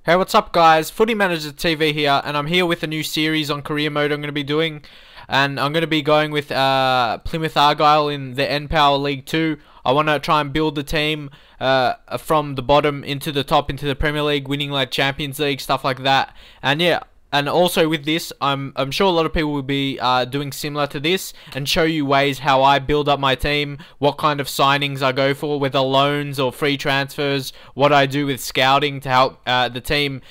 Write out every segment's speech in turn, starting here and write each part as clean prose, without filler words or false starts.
Hey, what's up guys? Footy Manager TV here, and I'm here with a new series on career mode I'm going to be doing. And I'm going to be going with Plymouth Argyle in the N-Power League 2. I want to try and build the team from the bottom into the top, into the Premier League, winning like Champions League, stuff like that. And yeah, and also with this, I'm sure a lot of people will be doing similar to this, and show you ways how I build up my team, what kind of signings I go for, whether loans or free transfers, what I do with scouting to help the team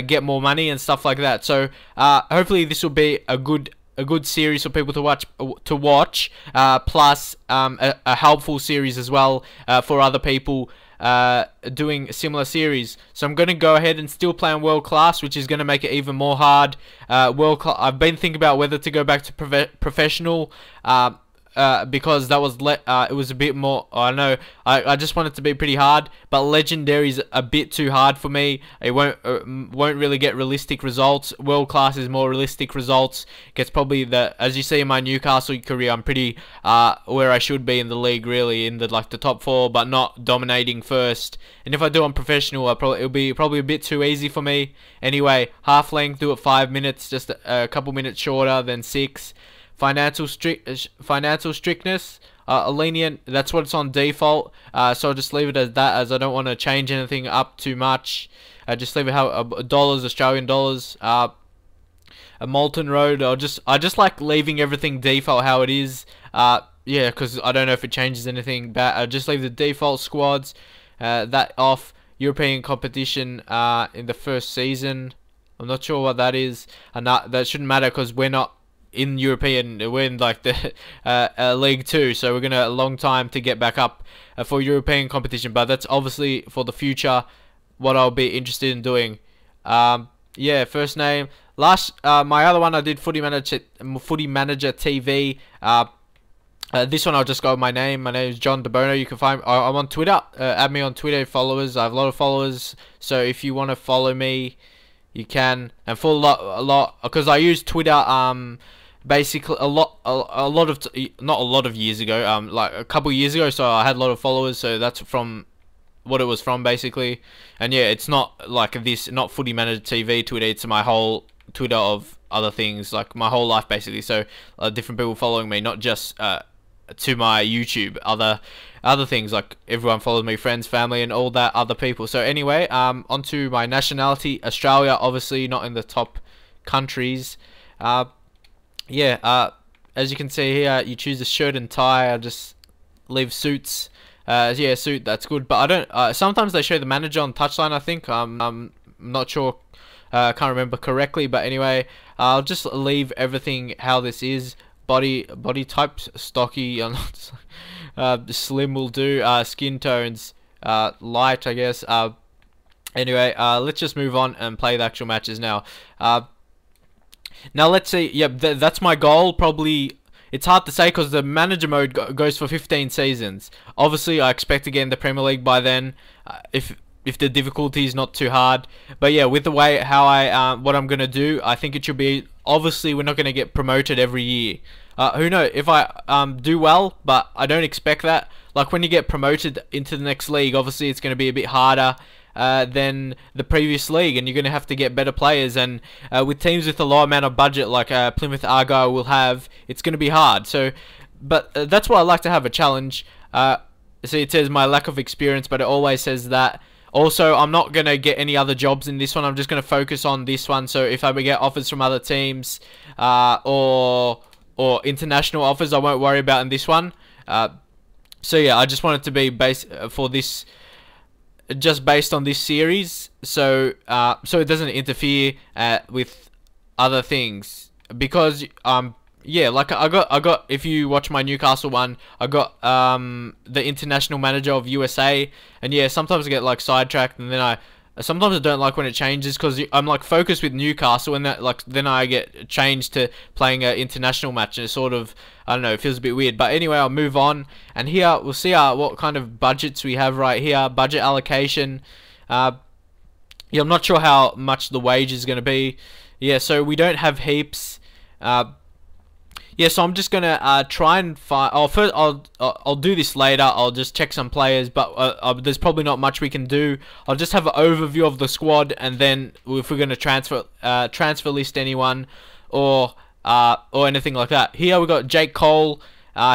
get more money and stuff like that. So hopefully this will be a good series for people to watch, plus a helpful series as well for other people doing a similar series. So I'm going to go ahead and still play on World Class, which is going to make it even more hard. I've been thinking about whether to go back to professional, because that was it was a bit more. I know I just want it to be pretty hard, but legendary is a bit too hard for me. It won't really get realistic results. World Class is more realistic results. Gets probably as you see in my Newcastle career, I'm pretty where I should be in the league, really, in the top 4, but not dominating first. And if I do on professional, it'll be probably a bit too easy for me. Anyway, half length, do it 5 minutes, just a couple minutes shorter than 6. Financial strictness, lenient. That's what it's on default. So I'll just leave it as that, as I don't want to change anything up too much. Just leave it how dollars, Australian dollars. A molten road. I just like leaving everything default how it is. Yeah, because I don't know if it changes anything. But I just leave the default squads. That off. European competition in the first season. I'm not sure what that is, and that shouldn't matter because we're not in European, we're in like the League 2, so we're gonna a long time to get back up for European competition, but that's obviously for the future what I'll be interested in doing. Yeah, first name. My other one I did Footy Manager TV. This one I'll just go with my name. My name is John DeBono. You can find I'm on Twitter. Add me on Twitter, followers. I have a lot of followers, so if you want to follow me, you can. And for a lot because I use Twitter basically not a lot of years ago, like a couple years ago, so I had a lot of followers, so that's from what it was from basically. And yeah, it's not like this, not Footy Manager TV Twitter, it's my whole Twitter of other things, like my whole life basically, so different people following me, not just to my YouTube, other things, like everyone follows me, friends, family, and all that other people. So anyway, onto my nationality, Australia, obviously not in the top countries. Yeah, as you can see here, you choose a shirt and tie. I just leave suits. Yeah, suit, that's good, but I don't, sometimes they show the manager on touchline, I think. I'm not sure, can't remember correctly, but anyway, I'll just leave everything how this is. Body types, stocky, slim will do. Skin tones, light, I guess. Anyway, let's just move on and play the actual matches now. Now let's see. Yep, that's my goal. Probably it's hard to say because the manager mode goes for 15 seasons. Obviously, I expect to get in the Premier League by then, if the difficulty is not too hard. But yeah, with the way how what I'm gonna do, I think it should be. Obviously, we're not gonna get promoted every year. Who knows if I do well, but I don't expect that. Like when you get promoted into the next league, obviously it's gonna be a bit harder than the previous league, and you're gonna have to get better players. And with teams with a low amount of budget, like Plymouth Argyle will have, it's gonna be hard. So, but that's why I like to have a challenge. See, it says my lack of experience, but it always says that. Also, I'm not going to get any other jobs in this one. I'm just going to focus on this one. So if I get offers from other teams or international offers, I won't worry about in this one. So yeah, I just want it to be based for this, just based on this series. So so it doesn't interfere with other things, because yeah, like I got if you watch my Newcastle one, I got the international manager of USA, and yeah, sometimes I get like sidetracked, and then sometimes I don't like when it changes because I'm like focused with Newcastle, and that then I get changed to playing an international match, and it's sort of, I don't know, it feels a bit weird. But anyway, I'll move on, and here we'll see what kind of budgets we have right here. Budget allocation. Yeah, I'm not sure how much the wage is going to be. Yeah, so we don't have heaps. Yeah, so I'm just gonna try and find. Oh, first I'll do this later. I'll just check some players, but there's probably not much we can do. I'll just have an overview of the squad, and then if we're gonna transfer list anyone, or anything like that. Here we got Jake Cole.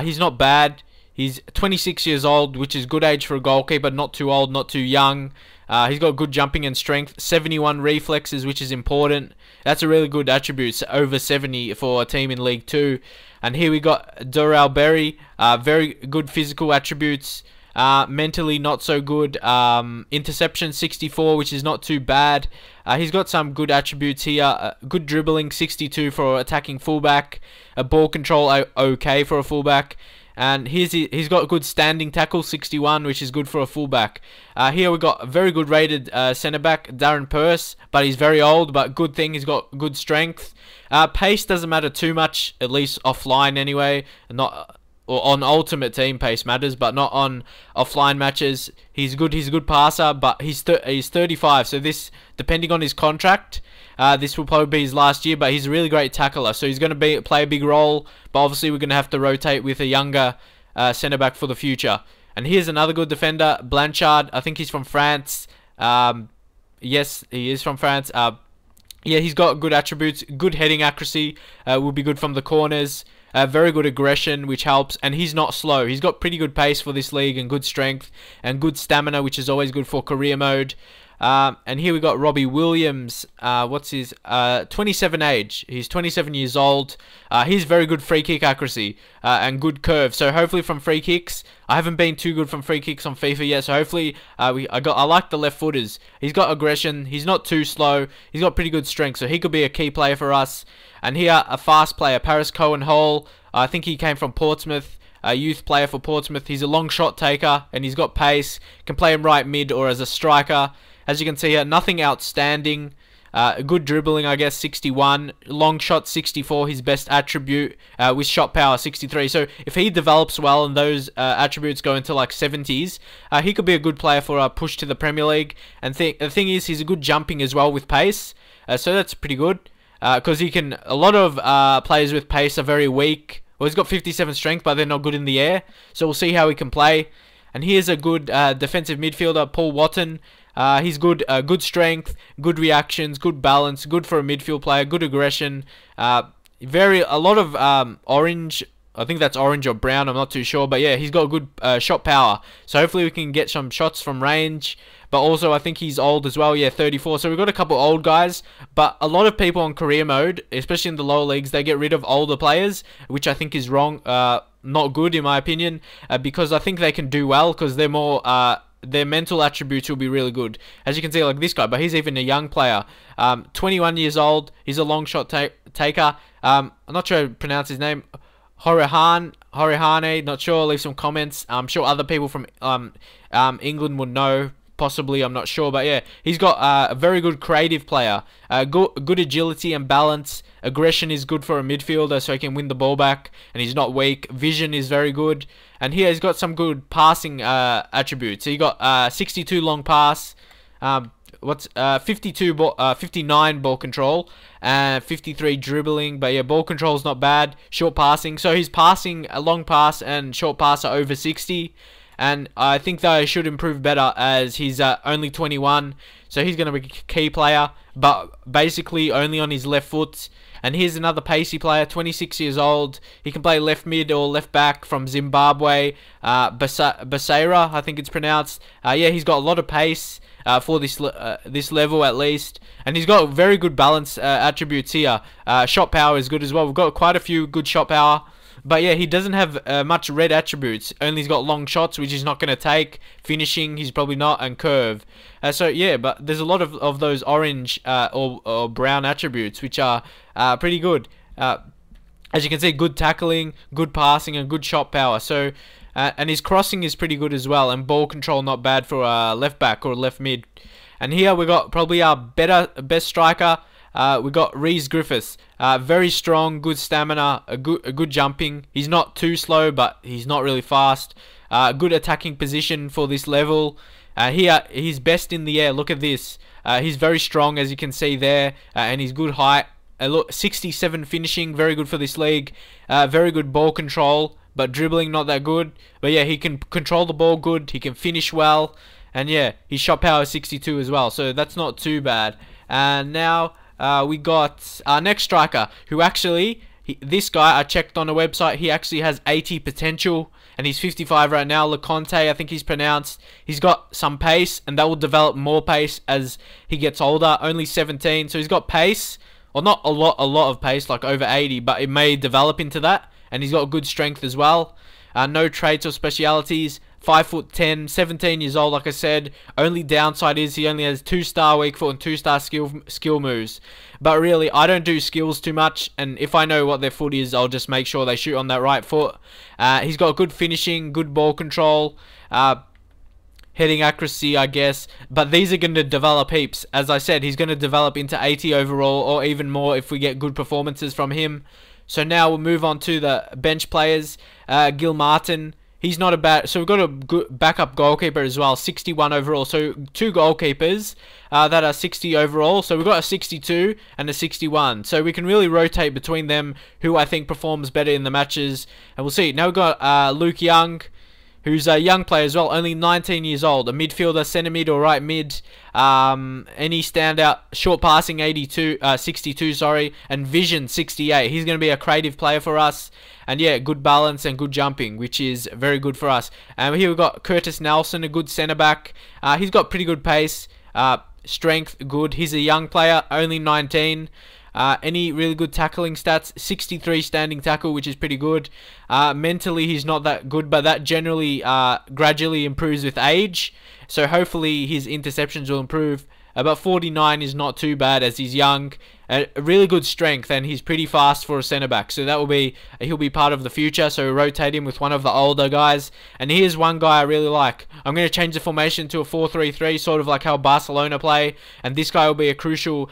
He's not bad. He's 26 years old, which is good age for a goalkeeper. Not too old, not too young. He's got good jumping and strength. 71 reflexes, which is important. That's a really good attribute, over 70 for a team in League 2. And here we got Doral Berry. Very good physical attributes. Mentally not so good. Interception 64, which is not too bad. He's got some good attributes here. Good dribbling 62 for attacking fullback. Ball control okay for a fullback. And he's got good standing tackle 61, which is good for a fullback. Here we got a very good rated centre back, Darren Purse, but he's very old. But good thing, he's got good strength. Pace doesn't matter too much, at least offline anyway. Not or on Ultimate Team, pace matters, but not on offline matches. He's good. He's a good passer, but he's 35. So this, depending on his contract, this will probably be his last year. But he's a really great tackler, so he's going to play a big role. But obviously, we're going to have to rotate with a younger centre back for the future. And here's another good defender, Blanchard. I think he's from France. Yes, he is from France. Yeah, he's got good attributes. Good heading accuracy. Will be good from the corners. Very good aggression, which helps, and he's not slow. He's got pretty good pace for this league, and good strength, and good stamina, which is always good for career mode. And here we got Robbie Williams. What's his 27 age? He's 27 years old. He's very good free kick accuracy and good curve. So hopefully from free kicks, I haven't been too good from free kicks on FIFA yet. So hopefully I like the left footers. He's got aggression. He's not too slow. He's got pretty good strength. So he could be a key player for us. And here a fast player, Paris Cohen Hall. I think he came from Portsmouth. A youth player for Portsmouth. He's a long shot taker and he's got pace. Can play him right mid or as a striker. As you can see here, nothing outstanding. Good dribbling, I guess, 61. Long shot, 64, his best attribute. With shot power, 63. So if he develops well and those attributes go into like 70s, he could be a good player for a push to the Premier League. And the thing is, he's a good jumping as well with pace. So that's pretty good. Because he can. A lot of players with pace are very weak. Well, he's got 57 strength, but they're not good in the air. So we'll see how he can play. And here's a good defensive midfielder, Paul Watton. He's good, good strength, good reactions, good balance, good for a midfield player, good aggression. A lot of orange. I think that's orange or brown. I'm not too sure, but yeah, he's got good shot power. So hopefully we can get some shots from range. But also, I think he's old as well. Yeah, 34. So we've got a couple old guys. But a lot of people on career mode, especially in the lower leagues, they get rid of older players, which I think is wrong. Not good in my opinion, because I think they can do well because they're more. Their mental attributes will be really good. As you can see, like this guy, but he's even a young player. 21 years old. He's a long shot taker. I'm not sure how to pronounce his name. Horihane, not sure. Leave some comments. I'm sure other people from England would know. Possibly, I'm not sure, but yeah, he's got a very good creative player. Good agility and balance. Aggression is good for a midfielder, so he can win the ball back, and he's not weak. Vision is very good, and here he's got some good passing attributes. So he got 62 long pass, 59 ball control, and 53 dribbling. But yeah, ball control is not bad. Short passing, so he's passing a long pass and short pass are over 60. And I think they should improve better as he's only 21. So he's going to be a key player. But basically only on his left foot. And here's another pacey player, 26 years old. He can play left mid or left back from Zimbabwe. Baseira, I think it's pronounced. Yeah, he's got a lot of pace for this level at least. And he's got very good balance attributes here. Shot power is good as well. We've got quite a few good shot power. But yeah, he doesn't have much red attributes. Only he's got long shots, which he's not going to take. Finishing, he's probably not. And curve. So yeah, but there's a lot of those orange or brown attributes, which are pretty good. As you can see, good tackling, good passing, and good shot power. So, and his crossing is pretty good as well. And ball control not bad for a left back or left mid. And here we got probably our best striker. We got Rhys Griffiths. Very strong, good stamina, a good jumping. He's not too slow, but he's not really fast. Good attacking position for this level. Here, he's best in the air. Look at this. He's very strong, as you can see there, and he's good height. look, 67 finishing, very good for this league. Very good ball control, but dribbling not that good. But yeah, he can control the ball good. He can finish well, and yeah, his shot power is 62 as well. So that's not too bad. And now we got our next striker, who actually, this guy I checked on the website. He actually has 80 potential, and he's 55 right now. LeConte, I think he's pronounced. He's got some pace, and that will develop more pace as he gets older. Only 17, so he's got pace. Well, not a lot of pace, like over 80, but it may develop into that. And he's got good strength as well. No traits or specialities. 5'10", 17 years old, like I said. Only downside is he only has 2-star weak foot and 2-star skill moves. But really, I don't do skills too much, and if I know what their foot is, I'll just make sure they shoot on that right foot. He's got good finishing, good ball control, heading accuracy, I guess, but these are going to develop heaps. As I said, he's going to develop into 80 overall, or even more if we get good performances from him. So now we'll move on to the bench players. Gil Martin, he's not a bad, so we've got a good backup goalkeeper as well, 61 overall. So 2 goalkeepers that are 60 overall. So we've got a 62 and a 61. So we can really rotate between them, who I think performs better in the matches. And we'll see. Now we've got Luke Young, who's a young player as well, only 19 years old, a midfielder, centre mid or right mid. Any standout, short passing 62, sorry, and vision 68. He's going to be a creative player for us, and yeah, good balance and good jumping, which is very good for us. And here we've got Curtis Nelson, a good centre back. He's got pretty good pace, strength good. He's a young player, only 19. Any really good tackling stats? 63 standing tackle, which is pretty good. Mentally, he's not that good, but that generally gradually improves with age. So hopefully his interceptions will improve. But 49 is not too bad as he's young. Really good strength, and he's pretty fast for a centre back. So that will be, he'll be part of the future. So rotate him with one of the older guys. And here's one guy I really like. I'm going to change the formation to a 4-3-3, sort of like how Barcelona play. And this guy will be a crucial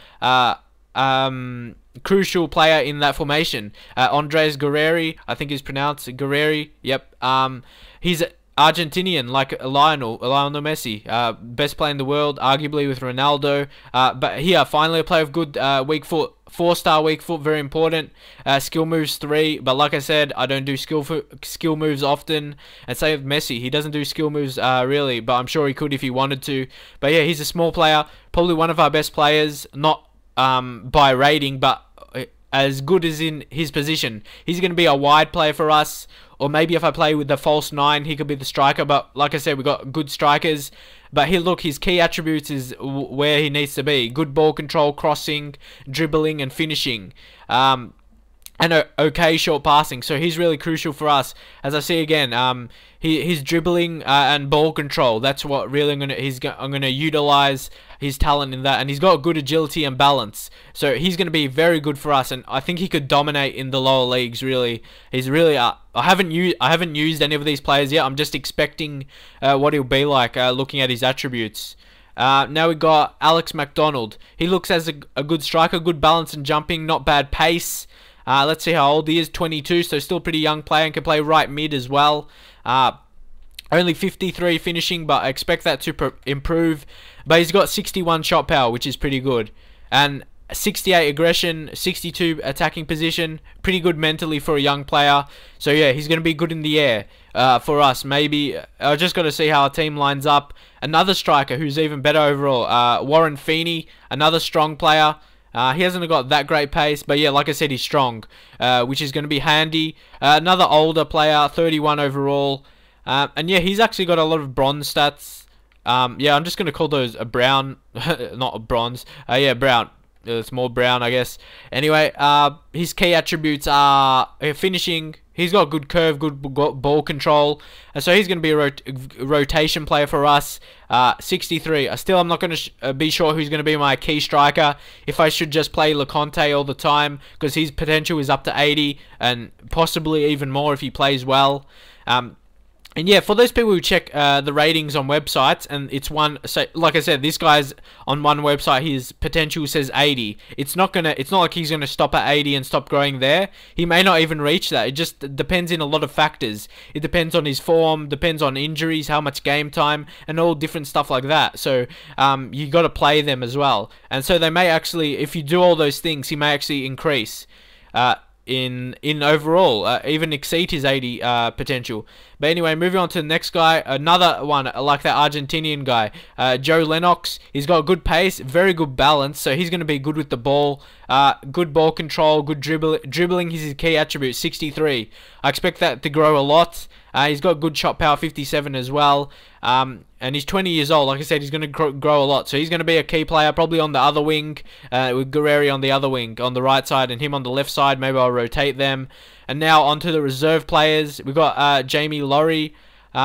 player in that formation. Andres Guerreri, I think he's pronounced Guerreri. Yep. He's Argentinian, like Lionel Messi, best player in the world, arguably with Ronaldo. But here, finally a player of good weak foot, 4-star weak foot, very important. Skill moves 3, but like I said, I don't do skill moves often. And same with Messi, he doesn't do skill moves really, but I'm sure he could if he wanted to. But yeah, he's a small player, probably one of our best players, not by rating, but as good as in his position. He's going to be a wide player for us, or maybe if I play with the false 9, he could be the striker. But like I said, we've got good strikers. But here, look, his key attributes is where he needs to be. Good ball control, crossing, dribbling, and finishing. And okay short passing. So he's really crucial for us. As I see again, his dribbling and ball control. That's what really I'm gonna utilize his talent in that. And he's got good agility and balance. So he's gonna be very good for us. And I think he could dominate in the lower leagues. Really, he's really. I haven't used any of these players yet. I'm just expecting what he'll be like, looking at his attributes. Now we got Alex McDonald. He looks as a good striker, good balance and jumping, not bad pace. Let's see how old he is, 22, so still pretty young player, and can play right mid as well. Only 53 finishing, but I expect that to improve. But he's got 61 shot power, which is pretty good. And 68 aggression, 62 attacking position, pretty good mentally for a young player. So yeah, he's going to be good in the air for us. Maybe, I just got to see how our team lines up. Another striker who's even better overall, Warren Feeney, another strong player. He hasn't got that great pace, but yeah, like I said, he's strong, which is going to be handy. Another older player, 31 overall, and yeah, he's actually got a lot of bronze stats. Yeah, I'm just going to call those a brown, not a bronze. Yeah, brown. It's more brown, I guess. Anyway, his key attributes are finishing. He's got good curve, good ball control. So he's going to be a rotation player for us. 63. I'm not going to be sure who's going to be my key striker. If I should just play LeConte all the time, because his potential is up to 80, and possibly even more if he plays well. And yeah, for those people who check the ratings on websites, and it's one, so like I said, this guy's on one website, his potential says 80. It's not like he's gonna stop at 80 and stop growing there. He may not even reach that. It just depends in a lot of factors. It depends on his form, depends on injuries, how much game time, and all different stuff like that. So you got to play them as well. And so they may actually, if you do all those things, he may actually increase. In overall, even exceed his 80 potential. But anyway, moving on to the next guy, another one like that Argentinian guy, Joe Lennox. He's got good pace, very good balance, so he's going to be good with the ball. Good ball control, good dribbling is his key attribute, 63. I expect that to grow a lot. He's got good shot power, 57 as well. And he's 20 years old. Like I said, he's going to grow a lot. So he's going to be a key player, probably on the other wing, with Guerreri on the other wing, on the right side, and him on the left side. Maybe I'll rotate them. And now onto the reserve players. We've got Jamie Laurie.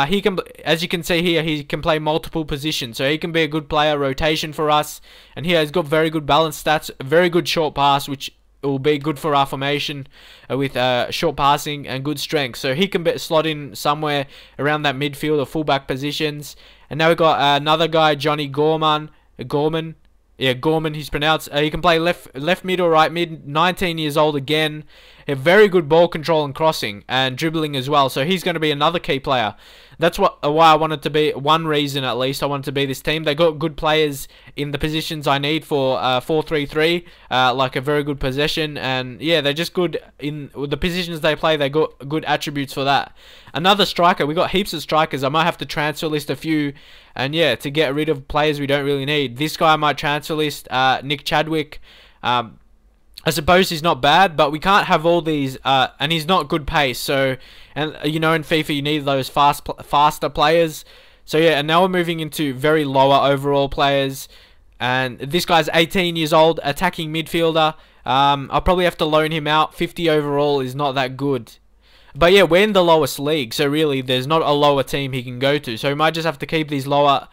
He can, as you can see here, he can play multiple positions. So he can be a good player, rotation for us. And here he's got very good balance stats, very good short pass, which will be good for our formation with short passing and good strength. So he can slot in somewhere around that midfield or fullback positions. And now we've got another guy, Johnny Gorman. Yeah, Gorman, he's pronounced. He can play left mid or right mid. 19 years old again. A very good ball control and crossing and dribbling as well. So he's going to be another key player. That's why I wanted to be, one reason at least I wanted to be this team. They got good players in the positions I need for 4-3-3, like a very good possession, and yeah, they're just good in the positions they play. They got good attributes for that. Another striker, we got heaps of strikers. I might have to transfer list a few, and yeah, to get rid of players we don't really need. This guy I might transfer list, Nick Chadwick. I suppose he's not bad, but we can't have all these, and he's not good pace. So, and you know, in FIFA you need those faster players. So yeah, and now we're moving into very lower overall players. And this guy's 18 years old, attacking midfielder. I'll probably have to loan him out. 50 overall is not that good. But yeah, we're in the lowest league, so really there's not a lower team he can go to. So we might just have to keep these lower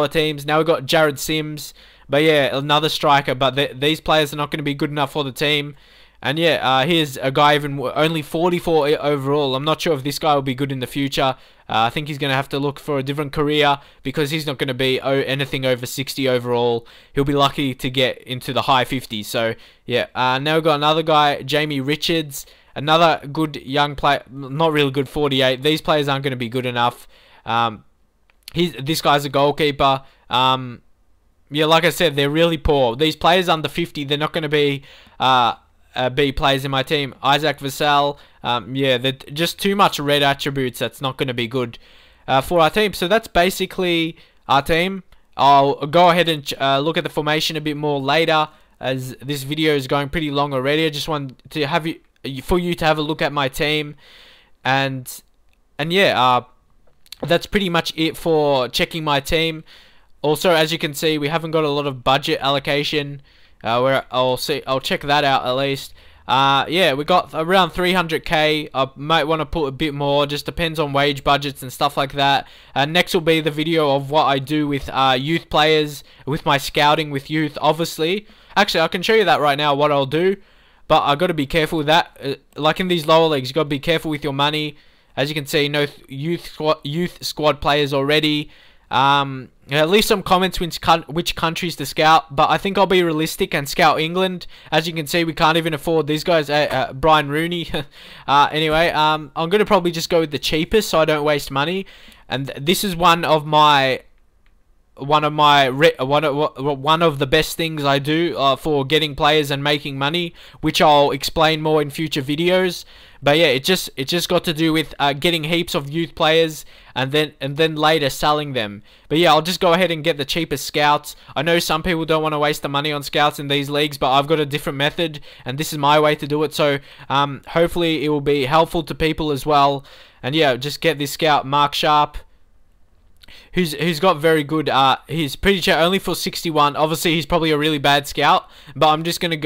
teams. Now we've got Jared Sims. But yeah, another striker. But these players are not going to be good enough for the team. And yeah, here's a guy only 44 overall. I'm not sure if this guy will be good in the future. I think he's going to have to look for a different career because he's not going to be anything over 60 overall. He'll be lucky to get into the high 50s. So yeah, now we've got another guy, Jamie Richards. Another good young player, not really good, 48. These players aren't going to be good enough. This guy's a goalkeeper. Yeah, like I said, they're really poor. These players under 50, they're not going to be B players in my team. Isaac Vassell, yeah, they're just too much red attributes. That's not going to be good for our team. So that's basically our team. I'll go ahead and look at the formation a bit more later, as this video is going pretty long already. I just want to have for you to have a look at my team, and yeah, that's pretty much it for checking my team. Also, as you can see, we haven't got a lot of budget allocation. Where I'll check that out at least. Yeah, we got around 300k. I might want to put a bit more. Just depends on wage budgets and stuff like that. Next will be the video of what I do with youth players, with my scouting with youth. Obviously, actually, I can show you that right now. What I'll do, but I got to be careful with that. Like in these lower leagues, you got to be careful with your money. As you can see, no youth squad players already. At least some comments which countries to scout, but I think I'll be realistic and scout England. As you can see, we can't even afford these guys. Brian Rooney. Anyway, I'm gonna probably just go with the cheapest so I don't waste money. And this is one of the best things I do for getting players and making money, which I'll explain more in future videos. But yeah, it just got to do with getting heaps of youth players and then later selling them. But yeah, I'll just go ahead and get the cheapest scouts. I know some people don't want to waste the money on scouts in these leagues, but I've got a different method, and this is my way to do it. So hopefully it will be helpful to people as well. And yeah, just get this scout, Mark Sharp, who's got very good, he's pretty sure only for 61. Obviously he's probably a really bad scout, but I'm just gonna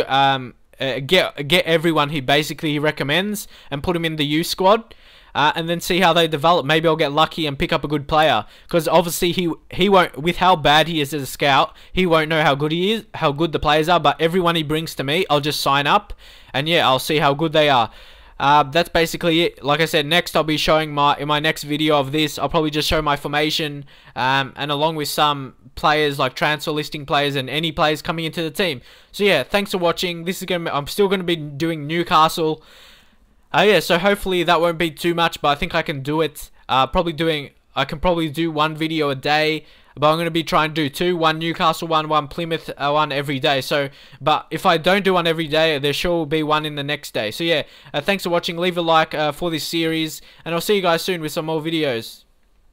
get everyone he basically recommends and put him in the youth squad, and then see how they develop. Maybe I'll get lucky and pick up a good player, because obviously he won't, with how bad he is as a scout, he won't know how good he is, how good the players are. But everyone he brings to me, I'll just sign up, and yeah, I'll see how good they are. that's basically it. Like I said, next I'll be showing in my next video of this, I'll probably just show my formation, and along with some players, like transfer listing players and any players coming into the team. So yeah, thanks for watching. I'm still gonna be doing Newcastle. Yeah, so hopefully that won't be too much, but I think I can do it. I can probably do one video a day, but I'm going to be trying to do two, one Newcastle one Plymouth one every day. So, but if I don't do one every day, there sure will be one in the next day. So yeah, thanks for watching. Leave a like for this series, and I'll see you guys soon with some more videos.